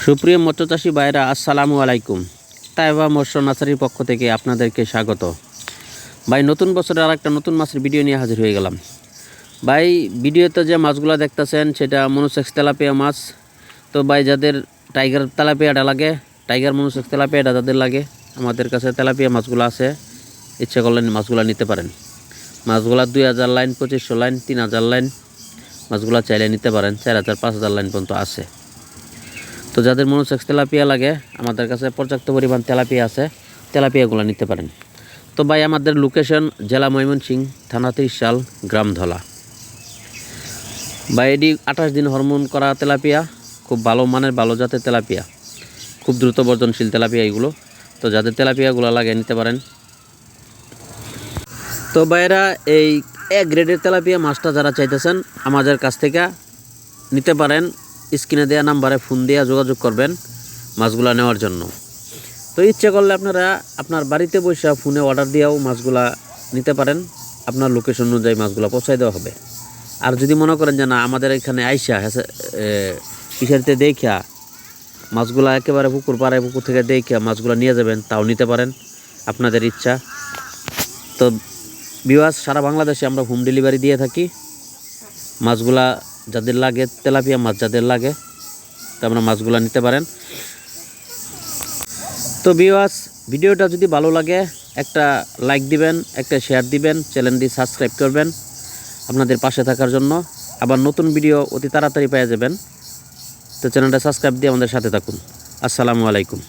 সুপ্রিয় মৎস্যচাষী ভাইরা আসসালামু আলাইকুম। তাইবা মৎস্য নার্সারির পক্ষ থেকে আপনাদেরকে স্বাগত। ভাই নতুন বছরের আরেকটা নতুন মাছের ভিডিও নিয়ে হাজির হয়ে গেলাম। ভাই ভিডিওতে যে মাছগুলো দেখতেছেন সেটা মনোসেক্স তেলাপিয়া মাছ। তো ভাই যাদের টাইগার তেলাপিয়াটা লাগে, টাইগার মনোসেক্স তেলাপিয়াটা যাদের লাগে, আমাদের কাছে তেলাপিয়া মাছগুলো আছে, ইচ্ছে করলে মাছগুলো নিতে পারেন। মাছগুলো 2000 লাইন, 2500 লাইন, 3000 লাইন মাছগুলো চাইলে নিতে পারেন। 4000 5000 লাইন পর্যন্ত আছে। তো যাদের মনোসেক্স তেলাপিয়া লাগে আমাদের কাছে পর্যাপ্ত পরিমাণ তেলাপিয়া আছে, তেলাপিয়াগুলো নিতে পারেন। তো ভাই আমাদের লোকেশন জেলা ময়মনসিংহ, থানা ত্রিশাল, গ্রাম ধলা। ভাই এটি 28 দিন হরমোন করা তেলাপিয়া, খুব ভালো মানের ভালো জাতের তেলাপিয়া, খুব দ্রুত বর্ধনশীল তেলাপিয়া এগুলো। তো যাদের তেলাপিয়াগুলো লাগে নিতে পারেন। তো ভাইরা এই এ গ্রেডের তেলাপিয়া মাছটা যারা চাইতেছেন আমাদের কাছ থেকে নিতে পারেন। স্ক্রিনে দেওয়া নাম্বারে ফোন দিয়ে যোগাযোগ করবেন মাছগুলা নেওয়ার জন্য। তো ইচ্ছে করলে আপনারা আপনার বাড়িতে বসে ফোনে অর্ডার দিয়েও মাছগুলা নিতে পারেন। আপনার লোকেশন অনুযায়ী মাছগুলা পৌঁছায় দেওয়া হবে। আর যদি মনে করেন যে না আমাদের এখানে আইসা পিসারিতে দেখা মাছগুলা একেবারে পুকুর পাড়ায় পুকুর থেকে দেখা মাছগুলা নিয়ে যাবেন, তাও নিতে পারেন, আপনাদের ইচ্ছা। তো ভিউয়ার্স, সারা বাংলাদেশে আমরা হোম ডেলিভারি দিয়ে থাকি। মাছগুলা যাদের লাগে, তেলাপিয়া মাছ যাদের লাগে, তো আমরা মাছগুলা নিতে পারেন। তো ভিউয়ার্স, ভিডিওটা যদি ভালো লাগে একটা লাইক দিবেন, একটা শেয়ার দিবেন, চ্যানেলটি সাবস্ক্রাইব করবেন আপনাদের পাশে থাকার জন্য। আবার নতুন ভিডিও অতি তাড়াতাড়ি পেয়ে যাবেন। তো চ্যানেলটা সাবস্ক্রাইব দিয়ে আমাদের সাথে থাকুন। আসসালামু আলাইকুম।